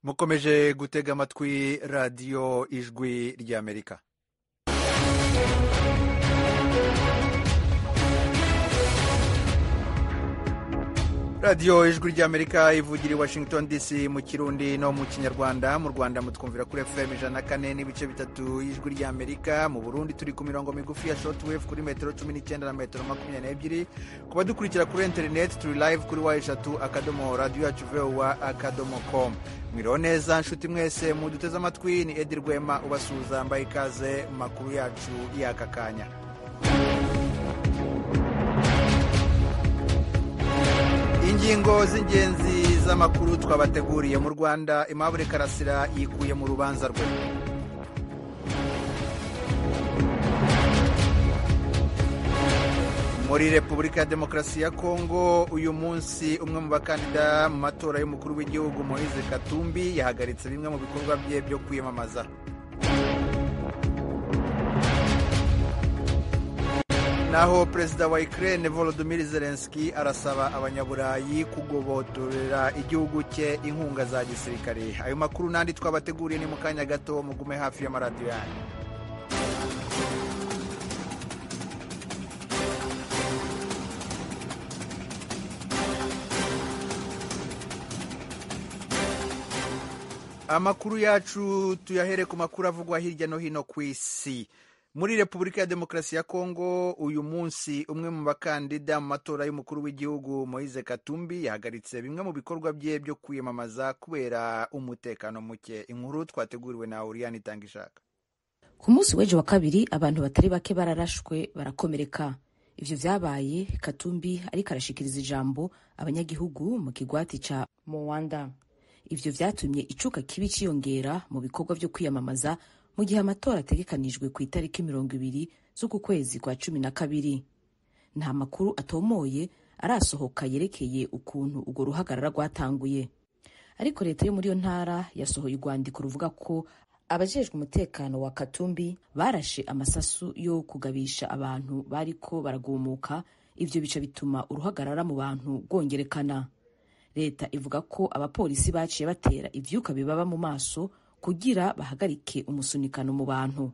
mukomeje gutega amatwi radiyo ijwi ry'amerika. radiyo ijwi ry'amerika ivugira i Washington DC mu kirundi no mu kinyarwanda. mu Rwanda mutwumvira kuri FM 104 n'ibice bitatu y'ijwi ry'amerika. mu Burundi turi ku mirongo migufi ya shortwave kuri metero 19 na metero 22. ku badukurikira kuri internet turi live kuri wa3.radio.voa.com. mwiriho neza nshuti mwese muduteze amatwi. ni Edi Rwema ubasuhuza, mbaye ikaze mu makuru yacu y'aka kanya. ingingo z'ingenzi z'amakuru twabateguriye. mu Rwanda Aimable Karasira yikuye mu rubanza rwe. muri Repubulika ya Demokarasi ya Kongo uyu munsi umwe mu bakandida mu matora y'umukuru w'igihugu Moise Katumbi yahagaritse bimwe mu bikorwa bye byo kwiyamamaza. naho perezida wa Ukraine Volodymyr Zelensky arasaba abanyaburayi kugobotorera igihugu cye inkunga za gisirikare. ayo makuru n'andi twabateguriye ni mu kanya gato, mugume hafi y'amaradiyo yanyu. amakuru yacu tuyahere ku makuru avugwa hirya no hino ku isi. muri Repubulika ya Demokarasi ya Kongo uyu munsi umwe mu bakandida mu matora y'umukuru w'igihugu Moise Katumbi yahagaritse bimwe mu bikorwa bye byo kwiyamamaza kubera umutekano muke. inkuru twateguriwe na Oriane Itangishaka. ku munsi w'ejo wa kabiri abantu batari bake bararashwe barakomereka. ivyo vyabaye Katumbi ariko arashikiriza ijambo abanyagihugu mu kigwati ca Mwanda. ivyo vyatumye icuka kibi ciyongera mu bikorwa vyo kwiyamamaza mu gihe amatora ategekanijwe ku itariki 20 z'uku kwezi kwa 12. nta makuru atomoye arasohoka yerekeye ukuntu urwo ruhagarara rwatanguye, ariko leta yo muri iyo ntara yasohoye urwandiko ruvuga ko abajejwe umutekano wa Katumbi barashe amasasu yo kugabisha abantu bariko baragumuka. ivyo bica bituma uruhagarara mu bantu rwongerekana. leta ivuga ko abapolisi baciye batera ivyuka bibaba mu maso kugira bahagarike umusunikano mu bantu.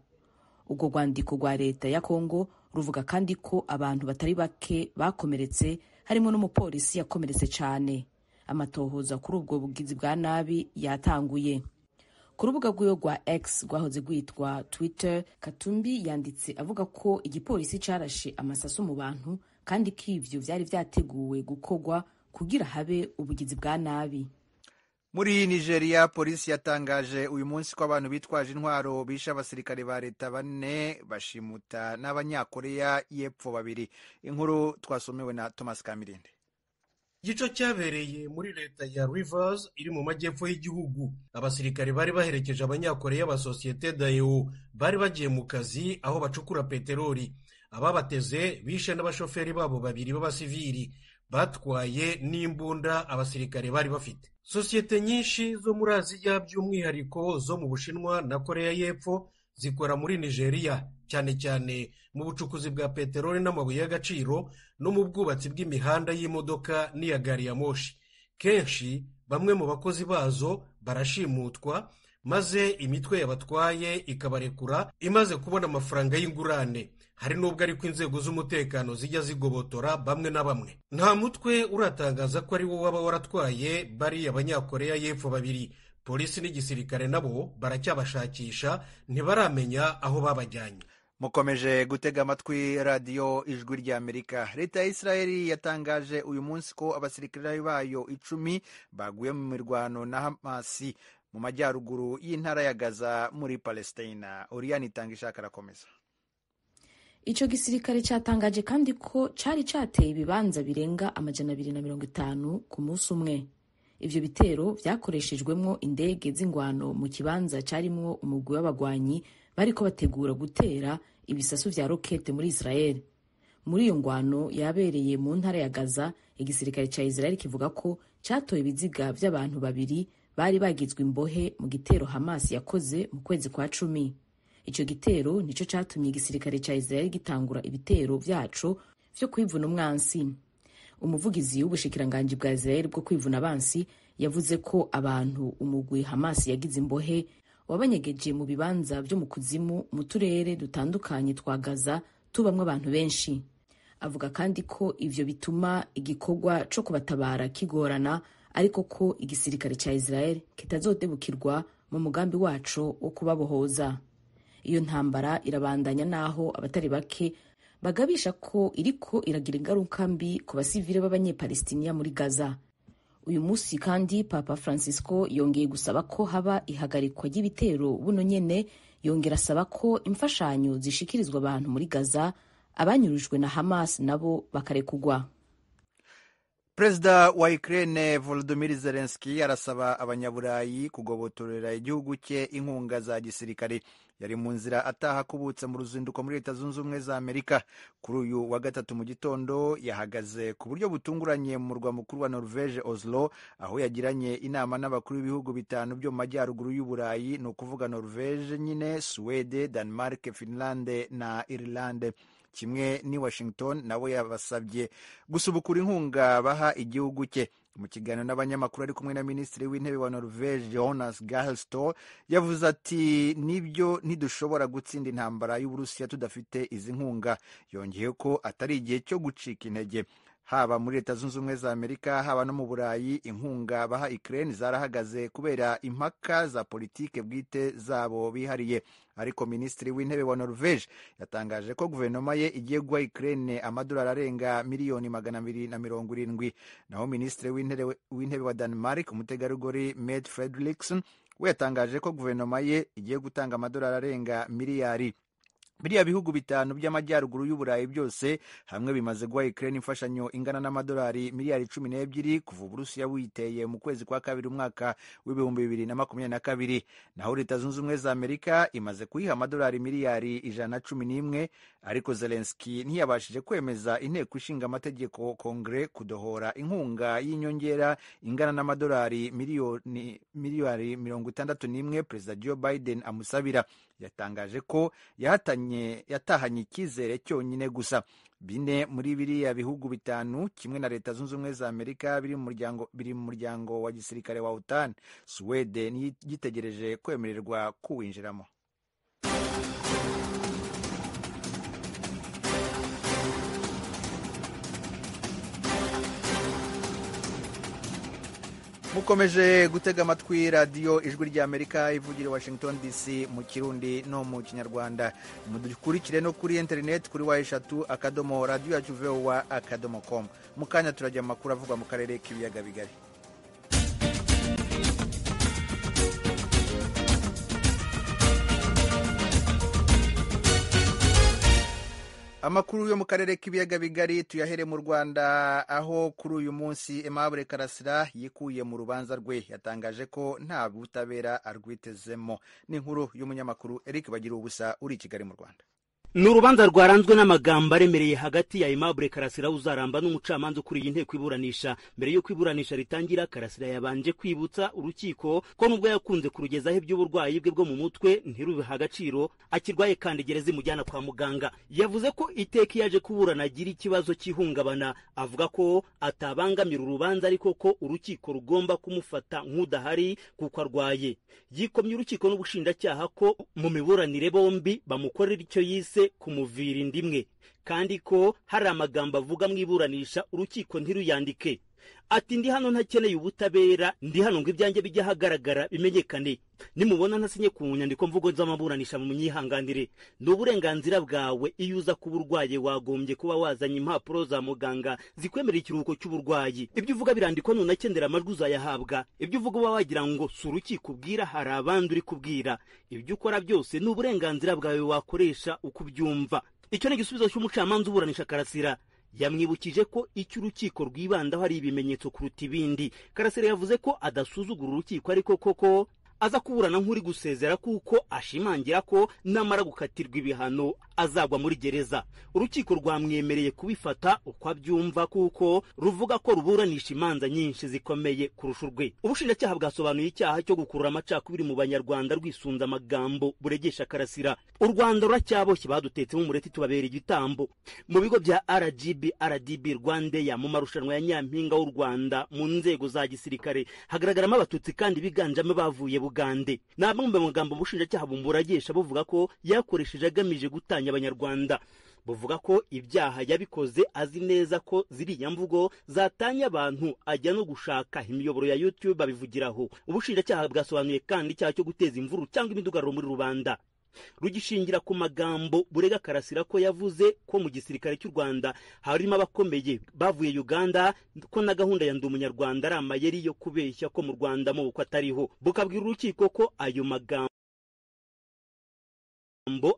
urwo rwandiko rwa leta ya Kongo ruvuga kandi ko abantu batari bake bakomeretse, harimo n'umupolisi yakomeretse cyane. amatohoza kuri ubwo bugizi bwa nabi yatanguye. ku rubuga rwiwe rwa X rwahoze rwitwa Twitter, Katumbi yanditse avuga ko igipolisi carashe amasasu mu bantu kandi ko ivyo vyari vyateguwe gukorwa kugira habe ubugizi bwa nabi. muri Nigeria polisi yatangaje uyu munsi ko abantu bitwaje intwaro bishe abasirikare ba leta 4 bashimuta n'abanyakoreya y'epfo 2. inkuru twasomewe na Thomas Kamirinde. igico cyabereye muri leta ya Rivers iri mu majyepfo y'igihugu. abasirikare bari baherekeje abanyakoreya ba Societe Dayeo bari bagiye mu kazi aho bacukura peteroli. ababateze bishe n'abashoferi babo 2 b'abasivili batwaye n'imbunda abasirikare bari bafite. sosiyete nyinshi zo muri Aziya by'umwihariko zo mu Bushinwa na Koreya y'Epfo zikora muri Nigeria, cyane cyane mu bucukuzi bwa peteroli n'amabuye y'agaciro no mu bwubatsi bw'imihanda y'imodoka n'iya gari ya moshi. kenshi bamwe mu bakozi bazo barashimutwa maze imitwe yabatwaye ikabarekura imaze kubona amafaranga y'ingurane. hari n'ubwo ariko inzego z'umutekano zijya zigobotora bamwe na bamwe. nta mutwe uratangaza ko ari wo waba waratwaye bari abanyakoreya y'epfo 2. polisi n'igisirikare nabo baracyabashakisha, ntibaramenya aho babajyanye. mukomeje gutega amatwi radiyo ijwi ry'Amerika. leta ya Israeli yatangaje uyu munsi ko abasirikare bayo 10 baguye mu mirwano na Hamasi mu majyaruguru y'intara ya Gaza muri Palestina. Oriane Itangishaka arakomeza. Ico gisirikare cyatangaje kandi ko cari cateye ibibanza birenga 250 ku munsi umwe. ivyo bitero vyakoreshejwemwo indege z'ingwano mu kibanza carimwo umugwi w'abagwanyi bariko bategura gutera ibisasu vya rokete muri Israel. muri iyo ngwano yabereye mu ntara ya Gaza, igisirikare ca Israel kivuga ko catoye ibiziga vy'abantu 2 bari bagizwe imbohe mu gitero Hamas yakoze mu kwezi kwa 10. Ico gitero nico catumye igisirikare ca Israel gitangura ibitero vyaco vyo kwivuna umwansi. umuvugizi w'ubushikiranganji bwa Israel bwo kwivuna abansi yavuze ko abantu umugwi Hamas yagize imbohe wabanyegeje mu bibanza byo mu kuzimu mu turere dutandukanye twa Gaza tubamwe abantu benshi. Avuga kandi ko ivyo bituma igikorwa co kubatabara kigorana, ariko ko igisirikare ca Israel kitazodebukirwa mu mugambi waco wo kubabohoza. Iyo ntambara irabandanya naho abatari bake bagabisha ko iriko iragira ingaruka mbi ku basivile b'abanyepalestiniya muri Gaza. Uyu musi kandi Papa Francisco yongeye gusaba ko haba ihagarikwa ry'ibitero buno nyene, yongera asaba ko imfashanyo zishikirizwa abantu muri Gaza, abanyurujwe na Hamas nabo bakarekugwa. Perezida wa Ukraine Volodymyr Zelensky arasaba abanyaburayi kugobotorera igihugu cye inkunga za gisirikare. Yari mu nzira ataha kubutse mu ruzinduko muri Leta Zunze Ubumwe za Amerika. Kuri uyu wa gatatu mu gitondo yahagaze ku buryo butunguranye mu murwa mukuru wa Norvege Oslo, aho yagiranye inama n'abakuru b'ibihugu bitanu byo mu majyaruguru y'Uburayi, ni ukuvuga Norvege nyine, Swede, Denmark, Finland na Ireland. Kimwe ni Washington nabo yabasabye gusubukura inkunga baha igihugu cye. Mu kiganiro n'abanyamakuru ari kumwe na Minisitiri w'Intebe wa Norvege Jonas Gahr Store yavuze ati nibyo ntidushobora gutsinda intambara y'Uburusiya tudafite izi nkunga. Yongeye ko atari igihe cyo gucika intege. Haba muri Leta Zunze Ubumwe za Amerika haba no mu Burayi, inkunga baha Ukraine zarahagaze kubera impaka za politike bwite zabo bihariye. Ariko Minisitiri w'Intebe wa Norvege yatangaje ko guverinoma ye igiye guha Ukraine amadolari arenga miliyoni 270. Naho Minisitiri w'Intebe wa Denmark, umutegarugori Mette Frederiksen, we yatangaje ko guverinoma ye igiye gutanga amadolari arenga miliyari. Biriya bihugu bitanu by'amajyaruguru y'Uburayi byose hamwe bimaze guha Ukraine imfashanyo ingana n'amadolari miliyari 12 kuva Uburusiya witeye mu kwezi kwa kabiri umwaka w'2022. Naho Leta Zunze Ubumwe za Amerika imaze kuyiha amadolari miliyari 111, ariko Zelensky ntiyabashije kwemeza inteko ishinga amategeko Kongre kudohora inkunga y'inyongera ingana n'amadolari miliyari 61 Perezida Joe Biden amusabira. Yatangaje ko yatahanye icyizere cyonyine gusa. 4 muri biriya bihugu bitanu kimwe na Leta Zunze Ubumwe za Amerika biri mu muryango wa gisirikare wa OTAN. Swede yitegereje kwemererwa kuwinjiramo. Mukomeje gutega amatwi radiyo Ijwi ry'Amerika ivugira Washington DC mu Kirundi no mu Kinyarwanda. Mudukurikire no kuri internet kuri wa3.radio.voa.com. Mu kanya turajya amakuru avugwa mu karere k'ibiyaga bigari. Amakuru yo mu karere k'ibiyaga bigari tuyahere mu Rwanda, aho kuri uyu munsi Aimable Karasira yikuye mu rubanza rwe. Yatangaje ko nta butabera arwitezemo. Ni inkuru y'umunyamakuru Eric Bagiruwubusa uri i Kigali mu Rwanda. Ni urubanza rwaranzwe n'amagambo aremereye hagati ya Aimable Karasira uzaramba n'umucamanza ukuriye inteko iburanisha. Mbere yo kwiburanisha ritangira, Karasira yabanje kwibutsa urukiko ko nubwo yakunze kurugezaho iby'uburwayi bwe bwo mu mutwe ntirubiha agaciro, akirwaye kandi gereza imujyana kwa muganga. Yavuze ko iteka yaje kuburana agira ikibazo cy'ihungabana, avuga ko atabangamira urubanza ariko ko urukiko rugomba kumufata nk'udahari kuko arwaye. Yikomye urukiko n'ubushinjacyaha ko mu miburanire bombi bamukorera icyo yise kumuvira indimwe, kandi ko hari amagambo avuga mu iburanisha urukiko ntiruyandike. Ati ndi hano ntakeneye ubutabera, ndi hano ngo ibyanjye bijya hagaragara bimenyekane. Nimubona ntasinye ku nyandiko mvugo z'amaburanisha mu munyihanganire. Ni uburenganzira bwawe, iyo uza kuba urwaye wagombye kuba wazanye impapuro za muganga zikwemerera ikiruhuko cy'uburwayi. Ibyo uvuga birandikwa nunakendera amajwi uzayahabwa. Ibyo uvuga uba wagira ngo si urukiko ubwira, hari abandi uri kubwira. Ibyo ukora byose ni uburenganzira bwawe wakoresha uko ubyumva. Icyo ni igisubizo cy'umucamanza uburanisha Karasira. Yamwibukije ko icyo urukiko rwibandaho ari ibimenyetso kuruta ibindi. Karasira yavuze ko adasuzugura urukiko, ariko koko aza kuburana nk'uri gusezera kuko ashimangira ko namara gukatirwa ibihano azagwa muri gereza. Urukiko rwamwemereye kubifata uko abyumva kuko ruvuga ko ruburanisha imanza nyinshi zikomeye kurusha urwe. Ubushinjacyaha bwasobanuye icyaha cyo gukurura amacakubiri mu banyarwanda rwisunze amagambo buregesha Karasira. U Rwanda ruracyaboshye, badutetsemo umureti tubabera igitambo. Mu bigo bya RGB, RDB, Rwandeya, mu marushanwa ya Nyampinga w'u Rwanda mu nzego za gisirikare hagaragaramo abatutsi kandi biganjemo bavuye Bugande. Namwe mu magambo ubushinjacyaha bumburagesha buvuga ko yakoresheje agamije gutanya abanyarwanda. Buvuga ko ibyaha yabikoze azi neza ko ziriya mvugo zatanya abantu, ajya no gushaka imiyoboro ya YouTube abivugiraho. Ubushinjacyaha bwasobanuye kandi icyaha cyo guteza imvuru cyangwa imidugararo muri rubanda. Rugishingira ku magambo burega Karasira ko yavuze ko mu gisirikare cy'u Rwanda harimo abakomeye bavuye Uganda, ko na gahunda ya ndi umunyarwanda ari amayeri yo kubeshya ko mu Rwanda mu uko atariho. Bukabwira urukiko ko ayo magambo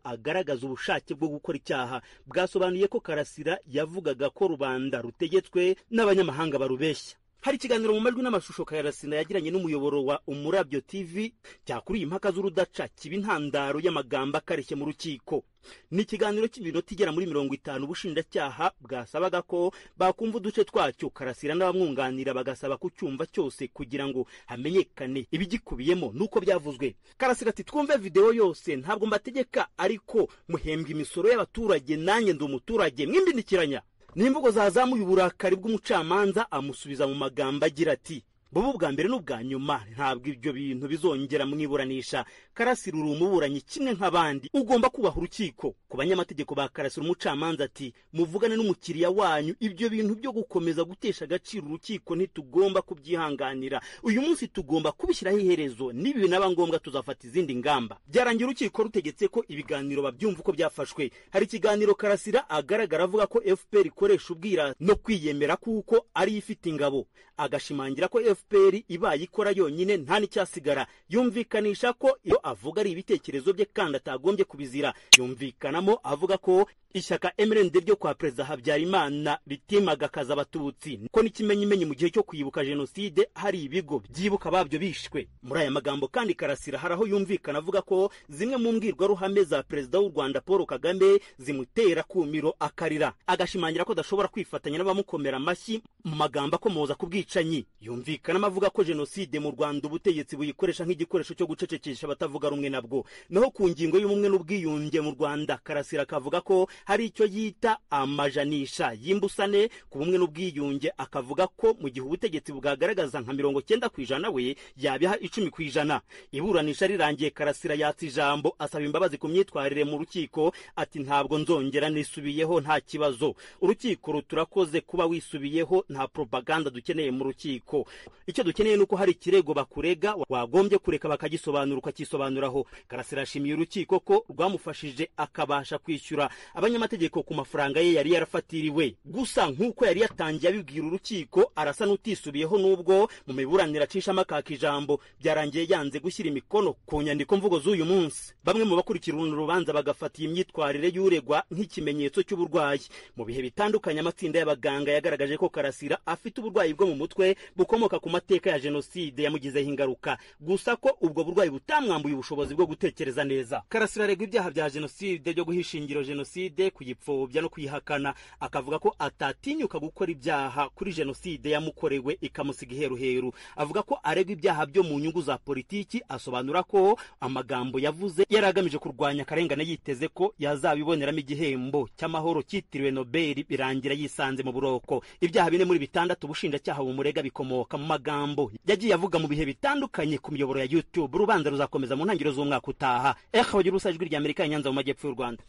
agaragaza ubushake bwo gukora icyaha. Bwasobanuye ko Karasira yavugaga ko rubanda rutegetswe n'abanyamahanga barubeshya. Hari ikiganiro mu majwi n'amashusho Karasira yagiranye n'umuyoboro wa Umurabyo TV cyakuriye impaka z'urudaca kiba intandaro y'amagambo akareshye mu rukiko. Ni ikiganiro cy'iminota igera muri 50. Ubushinjacyaha bwasabaga ko bakumva uduce twacyo. Karasira n'abamwunganira bagasaba kucyumva cyose kugira ngo hamenyekane ibigikubiyemo nuko byavuzwe. Karasira ati twumve video yose, ntabwo mbategeka, ariko muhembwa imisoro y'abaturage, nanjye ndi umuturage, mwimbindikiranya. N'imvugo zazamuye uburakari bw'umucamanza amusubiza mu magambo agira ati bubu bwa mbere n'ubwa nyuma ntabwo ibyo bintu bizongera mwiburanisha. Karasira uri umuburanyi kimwe nk'abandi, ugomba kubaha urukiko. Ku banyamategeko ba Karasira umucamanza ati muvugane n'umukiriya wanyu, ibyo bintu byo gukomeza gutesha agaciro urukiko ntitugomba kubyihanganira. Uyu munsi tugomba kubishyiraho iherezo, nibi naba ngombwa tuzafata izindi ngamba. Byarangira urukiko rutegetse ko ibiganiro babyumva uko byafashwe. Hari ikiganiro Karasira agaragara avuga ko FPR ikoresha ubwira no kwiyemera kuko ari ifite ingabo, agashimangira ko FPR ibaye ikora yonyine nta n'icyasigara. Yumvikanisha ko iyo avuga ari ibitekerezo bye kandi atagombye kubizira. Yumvikanamo avuga ko ishyaka MRND ryo kwa Perezida Habyarimana ritimagakaza abatutsi, ko n'ikimenyimenyi mu gihe cyo kwibuka jenoside hari ibigo byibuka babyo bishwe. Muri aya magambo kandi Karasira haraho yumvikana avuga ko zimwe mu mbwirwaruhame za Perezida w'u Rwanda Paul Kagame zimutera kumiro akarira, agashimangira ko adashobora kwifatanya n'abamukomera amashyi mu magambo akomoza ku bwicanyi. Yumvikana avuga ko jenoside mu Rwanda ubutegetsi buyikoresha nk'igikoresho cyo gucecekesha abatavuga rumwe nabwo. Naho ku ngingo y'ubumwe n'ubwiyunge mu Rwanda Karasira akavuga ko hari icyo yita amajanisha y'imbusane ku bumwe n'ubwiyunge, akavuga ko mu gihe ubutegetsi bwagaragaza nka 90% we yabiha 10%. Iburanisha rirangiye Karasira yatse ijambo asaba imbabazi ku myitwarire mu rukiko, ati ntabwo nzongera nisubiyeho, nta kibazo. Urukiko ruturakoze kuba wisubiyeho, nta propaganda dukeneye mu rukiko. Icyo dukeneye nuko hari ikirego bakurega wagombye kureka bakagisobanura ukakisobanuraho. Karasira ashimiye urukiko ko rwamufashije akabasha kwishyura abanyamategeko ku mafaranga ye yari yarafatiriwe. Gusa nk'uko yari yatangiye abibwira urukiko arasa n'utisubiyeho, nubwo mu miburanira acishamo akaka ijambo byarangiye yanze gushyira imikono ku nyandiko mvugo z'uyu munsi. Bamwe mu bakurikira urubanza bagafata iyi myitwarire y'uregwa nk'ikimenyetso cy'uburwayi. Mu bihe bitandukanye amatsinda y'abaganga yagaragaje ko Karasira afite uburwayi bwo mu mutwe bukomoka ku mateka ya jenoside yamugizeho ingaruka, gusa ko ubwo burwayi butamwambuye ubushobozi bwo gutekereza neza. Karasira aregwa ibyaha bya jenoside byo guhisha ingiro jenoside, kuyipfobya no kuyihakana, akavuga ko atatinyuka gukora ibyaha kuri jenoside yamukorewe ikamusiga iheruheru. Avuga ko aregwa ibyaha byo mu nyungu za politiki, asobanura ko amagambo yavuze yari agamije kurwanya akarengane, yiteze ko yazabiboneramo igihembo cy'amahoro cyitiriwe Nobel, birangira yisanze mu buroko. Ibyaha 4 muri 6 ubushinjacyaha bumurega bikomoka mu magambo yagiye avuga mu bihe bitandukanye ku miyoboro ya YouTube. Urubanza ruzakomeza mu ntangiriro z'umwaka utaha. Bagira Ijwi rya Amerika Nyanza mu majyepfo y'u Rwanda.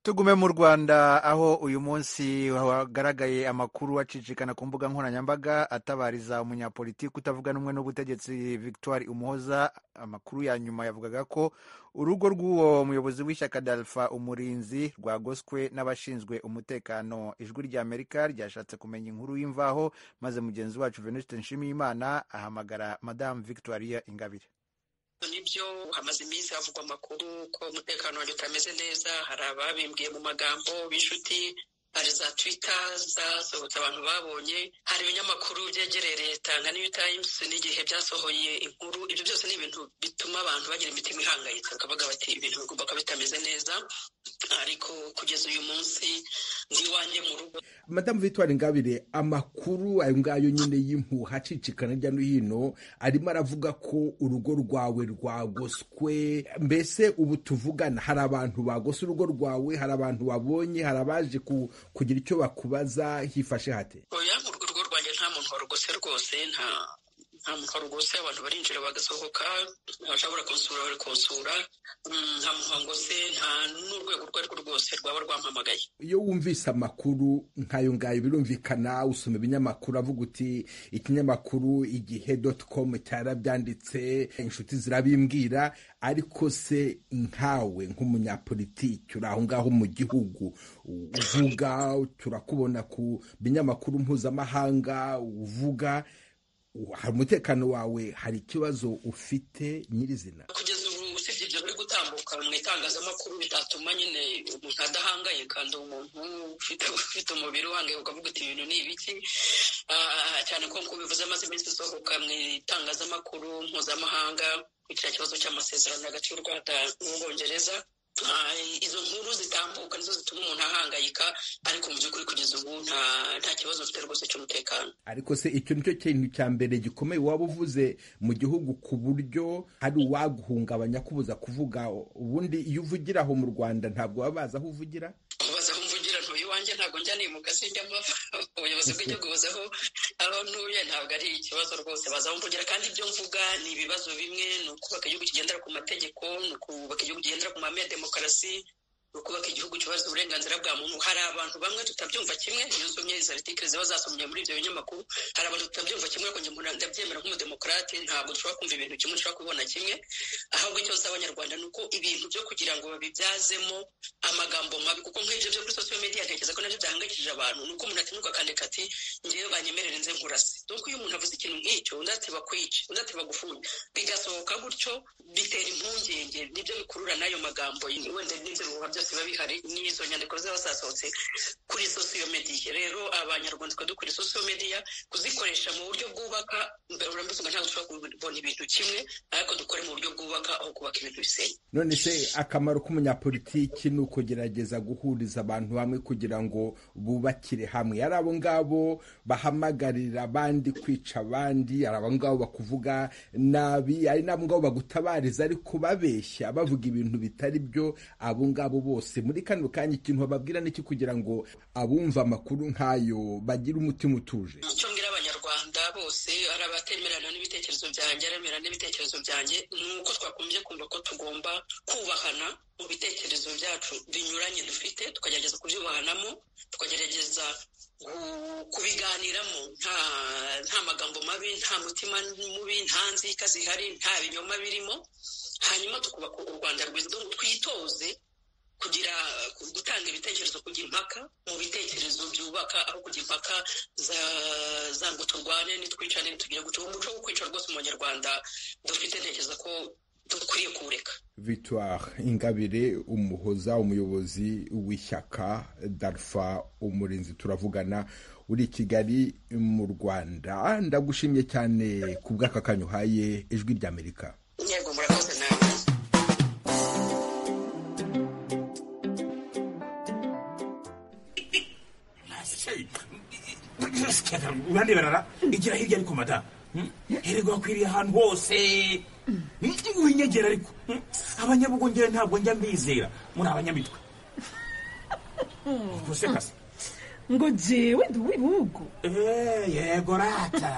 Tugume mu Rwanda aho uyu munsi hagaragaye amakuru acicikana ku mbuga nkoranyambaga atabariza umunyapolitiki utavuga n'umwe n'ubutegetsi Victoire Umuhoza. Amakuru ya nyuma yavugaga ko urugo rw'uwo muyobozi w'ishyaka Dalpha Umurinzi rwagoswe n'abashinzwe umutekano. Ijwi rya Amerika ryashatse kumenya inkuru y'imvaho, maze mugenzi wacu Venuste Nshimiyimana ahamagara Madame Victoire Ingabire. Nibyo hamaze iminsi havugwa amakuru ko umutekano wanjye utameze neza, hari ababimbwiye mu magambo b'inshuti hari za Twitter zasohotse abantu babonye, hari ibinyamakuru byegereye leta nka New Times n'igihe byasohoye inkuru. Ibyo byose ni ibintu bituma abantu bagira imitima ihangayitse, bakavuga bati ibintu bigomba kuba bitameze neza, ariko kugeza uyu munsi ndi iwanjye mu rugo. Madamu Victoire Ingabire, amakuru ayo ngayo nyine y'impuha acicikana hirya no hino arimo aravuga ko urugo rwawe rwagoswe. Mbese ubu tuvugana hari abantu bagose urugo rwawe, hari abantu wabonye, hari abaje kugira icyo bakubaza, hifashe hate? Oya, mu rugo rwanjye nta muntu warugose rwose, nta muntu warugose. Abantu barinjira bagasohoka, abashobora konsura bari konsura, nta muntu wangose, nta n'urwego urwo ari rwo rwose rwaba rwampamagaye. Iyo wumvise amakuru nk'ayo ngayo birumvikana, usoma ibinyamakuru avuga uti ikinyamakuru igihe.com cyarabyanditse, inshuti zirabimbwira, ariko se nkawe nk'umunyapolitiki uri aho ngaho mu gihugu uvuga, turakubona ku binyamakuru mpuzamahanga uvuga, hari umutekano wawe, hari ikibazo ufite nyirizina? Kugeza ubu usibye ibyo biri gutambuka mu itangazamakuru bitatuma nyine umuntu adahangaye, kandi umuntu ufite umubiri uhangaye ukavuga uti ibintu ni ibiki, cyane ko nk'uko bivuze amaze iminsi isohoka mu itangazamakuru mpuzamahanga kuri kibazo cy'amasezerano hagati y'u Rwanda n'Ubwongereza. Izo nkuru zitambuka nizo zituma umuntu ahangayika, ariko mu by'ukuri kugeza ubu nta kibazo mfite rwose cy'umutekano. Ariko se icyo nicyo kintu cya mbere gikomeye waba uvuze mu gihugu, ku buryo hari uwaguhungabanya kubuza kuvuga? Ubundi iyo uvugira aho mu Rwanda ntabwo baba bazi aho uvugira? Baza aho mvugira ntuye iwanjye, ntabwo njya nimuka, sinjya mpava. Ubuyobozi bw'igihugu buzi aho ntuye, ntabwo ari ikibazo rwose. Baza aho mvugira, kandi ibyo mvuga ni ibibazo bimwe, ni ukubaka igihugu kigendera ku mategeko, ni ukubaka igihugu kigendera ku mahame ya demokarasi, ni ukubaka igihugu cyubahiriza uburenganzira bwa muntu. Hari abantu bamwe tutabyumva kimwe, iyo nsomye izo artikeli ziba zasomye muri ibyo binyamakuru, hari abantu tutabyumva kimwe, ariko njye ndabyemera nk'umudemokarate, ntabwo dushobora kumva ibintu kimwe, dushobora kubibona kimwe. Ahubwo icyo nsaba abanyarwanda ni uko ibintu byo kugira ngo babibyazemo amagambo mabi, kuko nk'ibyo byo kuri social media ntekereza ko nabyo byahangayikishije abantu, ni uko umuntu atinyuka akandika ati ngewe banyemerere nze nkurase. Donc iyo umuntu avuze ikintu nk'icyo, undi ati bakwice, undi ati bagufunge, bigasohoka gutyo, bitera impungenge, nibyo bikurura n'ayo magambo. Wenda n'ibyo bihuha byose biba bihari, n'izo nyandiko ziba zasohotse kuri social media. Rero abanyarwanda twari social media kuzikoresha mu buryo bwubaka, uramutse ntabwo dushobora kubona ibintu kimwe, ariko dukore mu buryo bwubaka aho kubaka ibintu bisenya. None se akamaro k'umunyapolitiki ni ukugerageza guhuriza abantu hamwe kugira ngo bubakire hamwe. Ari abo ngabo bahamagarira abandi kwica abandi, ari abo ngabo bakuvuga nabi, ari nabo ngabo bagutabariza ariko babeshya bavuga ibintu bitari byo. Abo ngabo bose muri kano kanya ikintu bababwira n'iki kugira ngo abumva amakuru nk'ayo bagire umutima utuje? Icyo mbwira abanyarwanda bose, ari abatemerana n'ibitekerezo byanjye, aremerana n'ibitekerezo byanjye, ni uko twakomeje kumva ko tugomba kubahana mu bitekerezo byacu binyuranye dufite, tukagerageza kubyubahanamo, tukagerageza kubiganiramo nta magambo mabi, nta mutima mubi, nta nzika zihari, nta binyoma birimo, hanyuma tukubaka u Rwanda rwiza. Twitoze gutanga ibitekerezo, kugira impaka mu bitekerezo byubaka, aho kugira impaka za ngo turwane nitwicane nitugire gutyo. Umuco wo kwica rwose mu Banyarwanda dufite, ntekereza ko dukwiye kuwureka. Victoire Ingabire Umuhoza, umuyobozi w'ishyaka Dalfa Umurinzi, turavugana uri i Kigali mu Rwanda. Ndagushimye cyane ku bw'aka kanya uhaye Ijwi ry'Amerika. Yego, murakoze nawe. Urandeberara igira hirya ariko madamu, herego akwiriye ahantu hose, winyegera ariko abanyabugongera ntabwo njya mbizera, muri abanyamitwe. Gusekase ngo jewe ndi uw'ibihugu. Yego rata,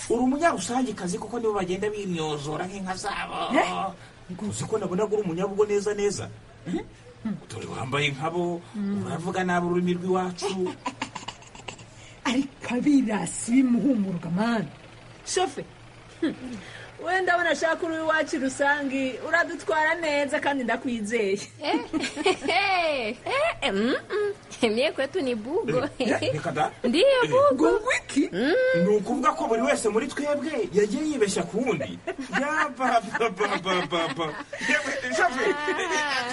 uri umunyarusangikazi kuko nibo bagenda bimyozora nk'inka zabo. Uzi ko nabona uri umunyabugo neza neza. Dore wambaye nkabo, uravuga nabi ururimi rw'iwacu. Ariko abirasi bimuhumuruka mani. Shofe, wenda abona ashaka uri iwacu rusangi, uradutwara neza kandi ndakwizeye. Mie kwetu ni bugo. Ndiyo bugo. Wiki? Ni ukuvuga ko buri wese muri twebwe yagiye yibeshya ku wundi. Yababa. Shofe,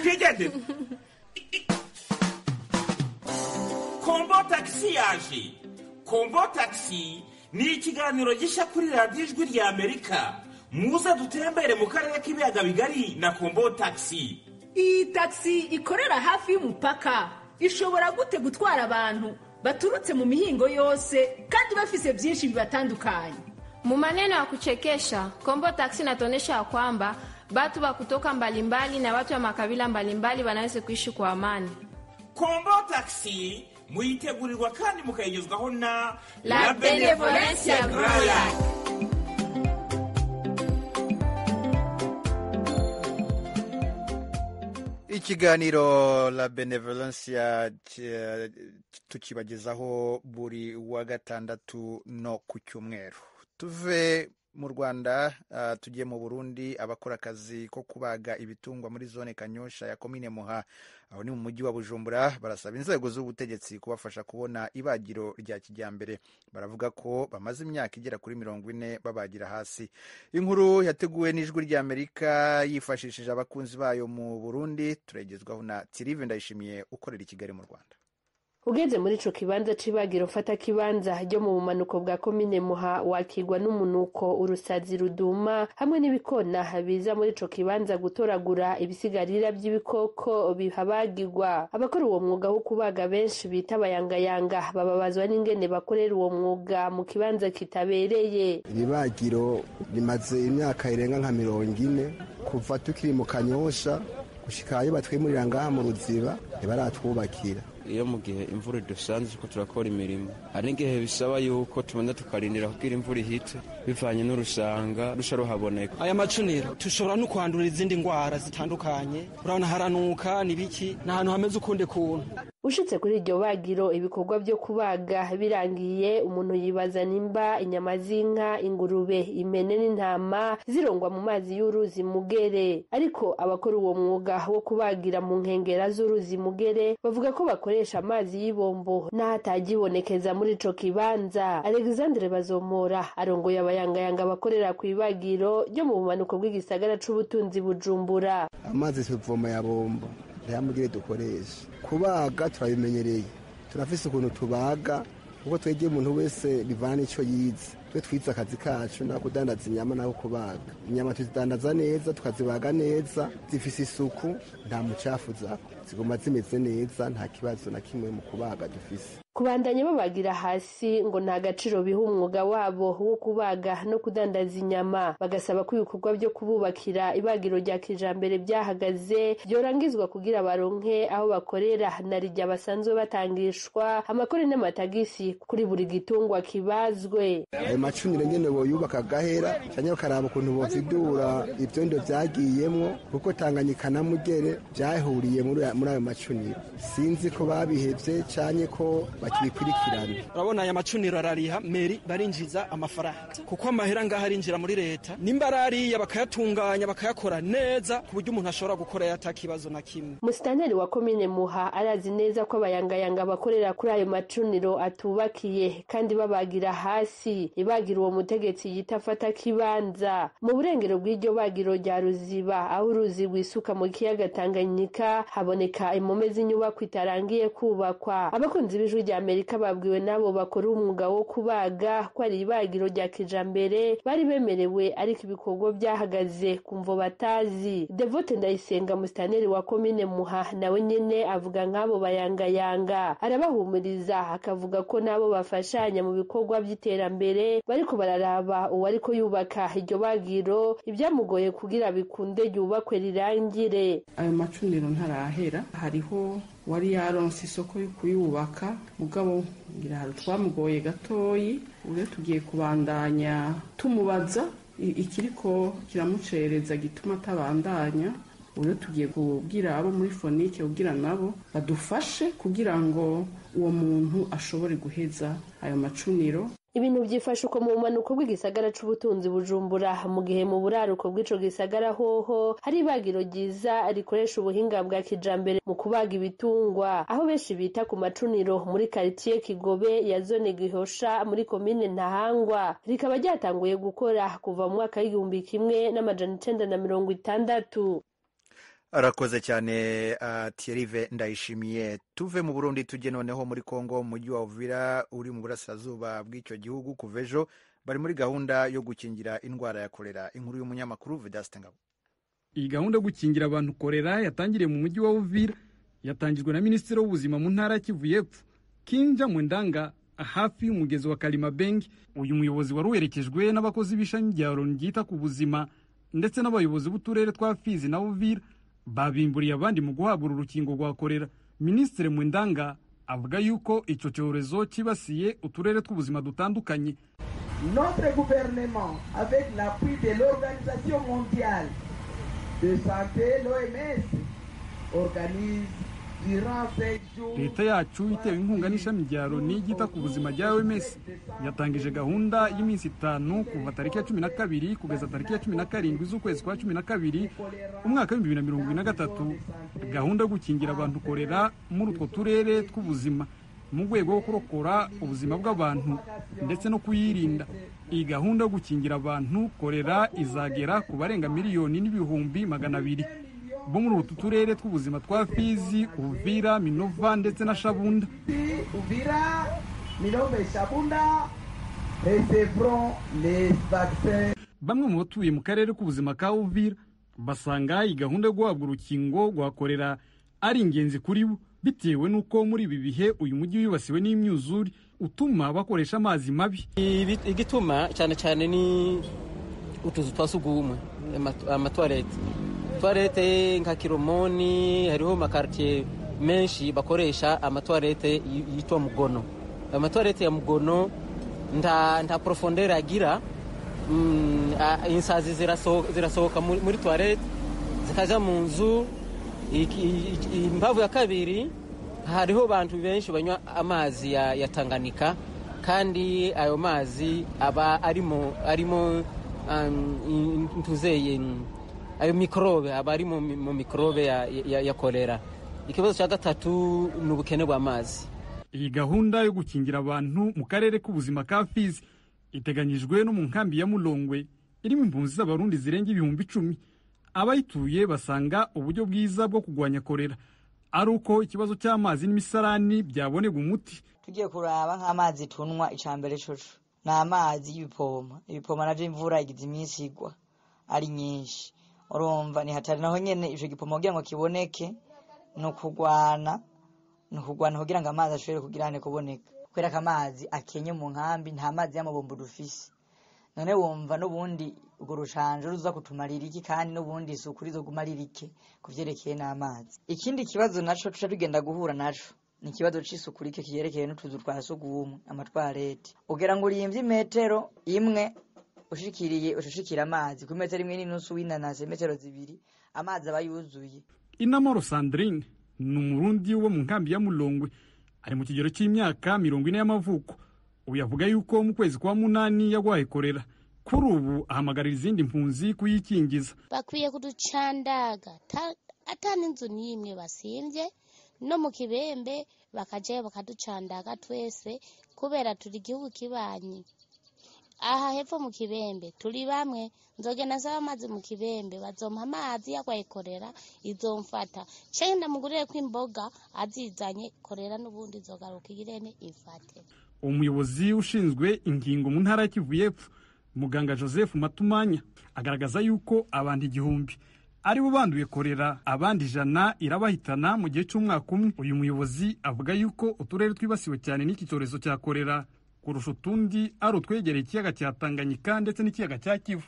twigende. Kombo taxi yaje. Kombo taxi ni ikiganiro gishya kuri radiyo ijwi rya Amerika. Muze dutembere mu karere k'ibiyaga bigari na Kombo taxi. Iyi taxi ikorera hafi y'umupaka ishobora gute gutwara abantu baturutse mu mihingo yose kandi bafise byinshi bibatandukanye. Mu maneno ya kuchekesha, Kombo Taxi inatuonyesha kwamba watu wa kutoka mbalimbali na watu wa makabila mbalimbali wanaweza kuishi kwa amani. Kombo Taxi muitegurirwa kandi mukayigezwaho na La Benevolencia Royal. Ikiganiro La Benevolencia tukibagezaho buri wa gatandatu no ku cyumweru. Tuve mu Rwanda tugiye mu Burundi. Abakora akazi ko kubaga ibitungwa muri zone Kanyosha ya komine Muha aho ni mu mujyi wa Bujumbura barasaba inzego z'ubutegetsi kubafasha kubona ibagiro rya kijyambere. Baravuga ko bamaze imyaka igera kuri 40 babagira hasi. Inkuru yateguwe n'Ijwi rya Amerika yifashishije abakunzi bayo mu Burundi, turegezwaho na Thierry Ndayishimiye ukorera i Kigali mu Rwanda. Ugeze muri ico kibanza c'ibagiro fata kibanza ryo mu bumanuko bwa komine Muha wakigwa n'umunuko urusazi ruduma hamwe n'ibikona biza muri ico kibanza gutoragura ibisigarira by'ibikoko bihabagirwa. Abakora uwo mwuga wo kubaga benshi bita abayangayanga bababazwa n'ingene bakorera uwo mwuga mu kibanza kitabereye. Ibagiro rimaze imyaka irenga nka 40 kuva tukiri mu Kanyosha gushikayo batwimurira ngaha mu Ruziba ntibaratwubakira. Iyo mu gihe imvura dusanzwe ko turakora imirimo hari n'igihe bisaba yuko tubanza tukarindira kugira imvura ihite bivanye n'urusanga rusha ruhaboneka. Aya macuniro tushobora no kwandura izindi ngwara zitandukanye, urabona haranuka nibiki n'ahantu hameze ukunde kuntu. Ushitse kuri iryo bagiro ibikorwa byo kubaga birangiye umuntu yibaza nimba inyama z'inka, ingurube, impene n'intama zirongwa mu mazi y'uruzi Mugere, ariko abakora uwo mwuga wo kubagira mu nkengera z'uruzi Mugere bavuga ko bakoresha amazi y'ibombo n'ahatagibonekeza muri ico kibanza. Alexandre Bazomora arongoye abayangayanga bakorera ku ibagiro ryo mu bumanuko bw'igisagara c'ubutunzi Bujumbura. Amazi tuvoma ya bombo Mugere dukoresha kubaga turabimenyereye, turafise ukuntu tubaga kuko twegeye umuntu wese bivana ico yize. Twe twiza akazi kacu na kudandaza inyama naho kubaga. Inyama tuzidandaza neza tukazibaga neza zifise isuku nta mucafu zako ziguma zimeze neza nta kibazo na kimwe mu kubaga dufise. Kubandanya babagira hasi ngo nta gaciro biha umwuga wabo wo kubaga no kudandaza inyama, bagasaba ko ibikorwa byo kububakira ibagiro rya kijambere byahagaze byorangizwa kugira baronke aho bakorera na rijya basanzwe batangishwa amakori n'amatagisi kuri buri gitungwa kibazwe. Ayo macunire nyene boyubaka gahera cyane bakaraba ukuntu bovidura ibyondo byagiyemwo kuko Tanganyika na Mugere byahuriye muri ayo macuniro. Sinzi ko babihevye cyane ko bakibikurikirana. Urabona aya macuniro arariha meri barinjiza amafaranga kuko amahera ngaho arinjira muri leta nimba arariya bakayatunganya bakayakora neza ku buryo umuntu ashobora gukora yatakibazo na kimwe. Musitanteri wa komine Muha arazi neza ko abayangayanga bakorera kuri ayo macuniro atubakiye kandi babagira hasi. Ibagiro uwo mutegetsi yita fata kibanza mu burengero bw'iryo bagiro rya Ruziba aho uruzi rwisuka mu kiyaga Tanganyika haboneka impome z'inyubako itarangiye kubakwa. Abakunzi b'Ijwi rya Amerika babwiwe nabo bakora umwuga wo kubaga ko ari ibagiro rya kijambere bari bemerewe ariko ibikorwa byahagaze kumvo batazi. Devote Ndayisenga musitanteri wa komine Muha nawe nyene avuga nk'abo bayangayanga, arabahumuriza akavuga ko nabo bafashanya mu bikorwa by'iterambere bariko bararaba uwariko yubaka iryo bagiro ibyamugoye kugira bikunde ryubakwe rirangire. Ayo macuniro ntarahera, hariho wari yaronse isoko yo kuyubaka mugabo ngira hari twamugoye gatoyi, ure tugiye kubandanya tumubaza ikiriko kiramucereza gituma atabandanya. Ure tugiye kubwira abo muri Fonike kugira nabo badufashe kugira ngo uwo muntu ashobore guheza ayo macuniro. Ibintu byifashe uko mu bumanuko bw'igisagara c'ubutunzi Bujumbura mu gihe mu buraruko bw'ico gisagara hoho hari ibagiro ryiza rikoresha ubuhinga bwa kijambere mu kubaga ibitungwa aho benshi bita ku macuniro muri quartier Kigobe ya zone Gihosha muri komine Ntahangwa, rikaba ryatanguye gukora kuva mu mwaka w'1960. arakoze cyane Thierry Ndayishimiye. Tuve mu Burundi tujye noneho muri Kongo, mu mujyi wa Uvira uri mu burasirazuba bw'icyo gihugu. Kuva ejo bari muri gahunda yo gukingira indwara ya kolera. Inkuru y'umunyamakuru Vedaste Ngabo. Iyi gahunda yo gukingira abantu kolera yatangiriye mu mujyi wa Uvira, yatangijwe na Minisitiri w'Ubuzima mu ntara ya Kivu y'Epfo Kinja Mwendanga, hafi y'umugezi wa Kalimabengi. Uyu muyobozi wari uherekejwe n'abakozi b'ishami rya Loni ryita ku buzima ndetse n'abayobozi b'uturere twa Fizi na Uvira babimburiye abandi mu guhabwa urukingo rwa kolera. Minisitiri Mwendanga avuga yuko icyo cyorezo kibasiye uturere tw'ubuzima dutandukanye. Notre gouvernement, avec l'appui de l'Organisation mondiale de santé, l'OMS, organise leta yacu itewe inkunga n'ishami rya Loni ryita ku buzima rya OMS yatangije gahunda y'iminsi 5 kuva tariki ya 12 kugeza tariki ya 17 z'ukwezi kwa 12 umwaka wa 2023, gahunda yo gukingira abantu kolera muri utwo turere tw'ubuzima mu rwego rwo kurokora ubuzima bw'abantu ndetse no kuyirinda. Iyi gahunda yo gukingira abantu kolera izagera ku barenga miliyoni n'ibihumbi 200 bo muri utu turere tw'ubuzima twa Fizi, Uvira, Minova ndetse na Shabunda. Uvira, Minova, Shabunda recevront les vaccins. Bamwe mu batuye mu karere k'ubuzima ka Uvira basanga iyi gahunda yo guhabwa urukingo rwa kolera ari ingenzi kuri bo, bitewe n'uko muri ibi bihe uyu mujyi wibasiwe n'imyuzure utuma bakoresha amazi mabi. Igituma cyane cyane ni utuzu twa sugumwe, amatoilette nka Kiromoni, hariho makartier menshi bakoresha amatoilette yitwa Mugono. Amatoilette ya Mugono nta profondeur agira, insazi zirasohoka muri toilette zikaja mu nzu. Imbavu ya kabiri, hariho abantu benshi banywa amazi ya Tanganyika, kandi ayo mazi aba arimo ntuzeye ayo mikrobe, aba ari mu mikrobe ya kolera. Ikibazo cya gatatu ni ubukene bw'amazi. Iyi gahunda yo gukingira abantu mu karere k'ubuzima ka Fizi iteganyijwe no mu nkambi ya Mulongwe irimo impunzi z'abarundi zirenga 10,000. Abayituye basanga uburyo bwiza bwo kugwanya kolera ari uko ikibazo cy'amazi n'imisarani byabonerwa umuti. Tugiye kuraba nk'amazi tunwa, icambere coco na amazi y'ibipoma naje imvura igize iminsi igwa ari nyinshi, urumva ni hatari naho nyene ivyo gipoma kugira ngo kiboneke no kugwana kugira ngo amazi ashobore kugirane kuboneka, kubera ko amazi akenye mu nkambi nta mazi y'amabombo dufise. None wumva n'ubundi urwo rushanje ruza kutumarira iki, kandi n'ubundi isuku rizogumarira iki kuvyerekeye n'amazi. Ikindi kibazo naco tuca tugenda guhura naco ni ikibazo c'isuku rike kiyerekeye n'utuzu twa sugumwe, amatwarete. Ugera ngo urimvye metero imwe ushikira amazi ku metero imwe n'inusu w'inanasi, metero 2 amazi aba yuzuye. Inamoro Sandrine ni umurundi wo mu nkambi ya Mulongwe, ari mu kigero cy'imyaka 40 y'amavuko. Ubu yavuga yuko mu kwezi kwa 8 yagwaye kolera. Kuri ubu ahamagarira izindi mpunzi kuyikingiza. Bakwiye kuducandaga atani inzu n'imwe basimvye, no mu Kibembe bakaje bakaducandaga twese, kubera turi igihugu kibanyi. Aha hepfo mu Kibembe turi bamwe, nzogenda nsaba amazi mu Kibembe, bazompa amazi yagwaye kolera izomfata. Cenda mugurire kw'imboga azizanye kolera n'ubundi zogaruka irene ifate. Umuyobozi ushinzwe ingingo mu ntara ya Kivu y'Epfo, Muganga Joseph Matumanya, agaragaza yuko abantu 1,000 ari bo banduye kolera, abandi 100 irabahitana mu gihe cy'umwaka umwe. Uyu muyobozi avuga yuko uturere twibasiwe cyane n'iki cyorezo cya kolera kurusha utundi ari utwegereye ikiyaga cya Tanganyika ndetse n'ikiyaga cya Kivu.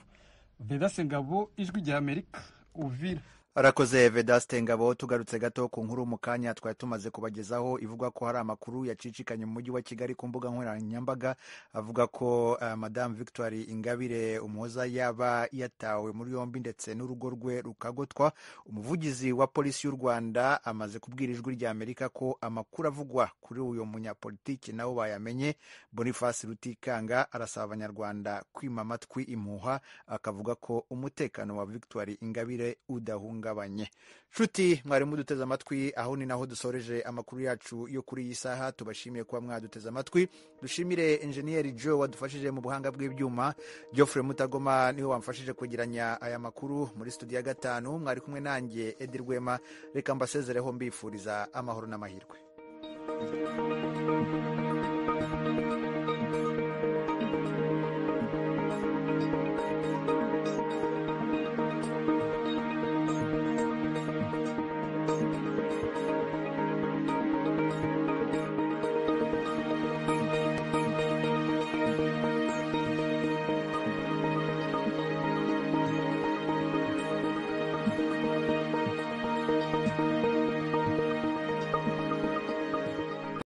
Vedaste Ngabo, Ijwi rya Amerika, Uvira. Arakoze Vedaste Ngabo. Tugarutse gato ku nkuru mu kanya twari tumaze kubagezaho ivuga ko hari amakuru yacicikanye mu mujyi wa Kigali ku mbuga nkoranyambaga avuga ko Madame Victoire Ingabire Umuhoza yaba yatawe muri yombi ndetse n'urugo rwe rukagotwa. Umuvugizi wa polisi y'u Rwanda amaze kubwira Ijwi rya Amerika ko amakuru avugwa kuri uyu munyapolitiki nabo bayamenye. Boniface Rutikanga arasaba abanyarwanda kwima amatwi impuha, akavuga ko umutekano wa Victoire Ingabire udahunga bihungabanye. Nshuti mwari muduteze amatwi, aho ni naho dusoreje amakuru yacu yo kuri iyi saha. Tubashimiye kuba mwaduteze amatwi. Dushimire enjeniyeri Joe wadufashije mu buhanga bw'ibyuma. Geoffrey Mutagoma niwe wamfashije kwegeranya aya makuru. Muri studio ya 5 mwari kumwe nanjye Edi Rwema. Reka mbasezereho mbifuriza amahoro n'amahirwe.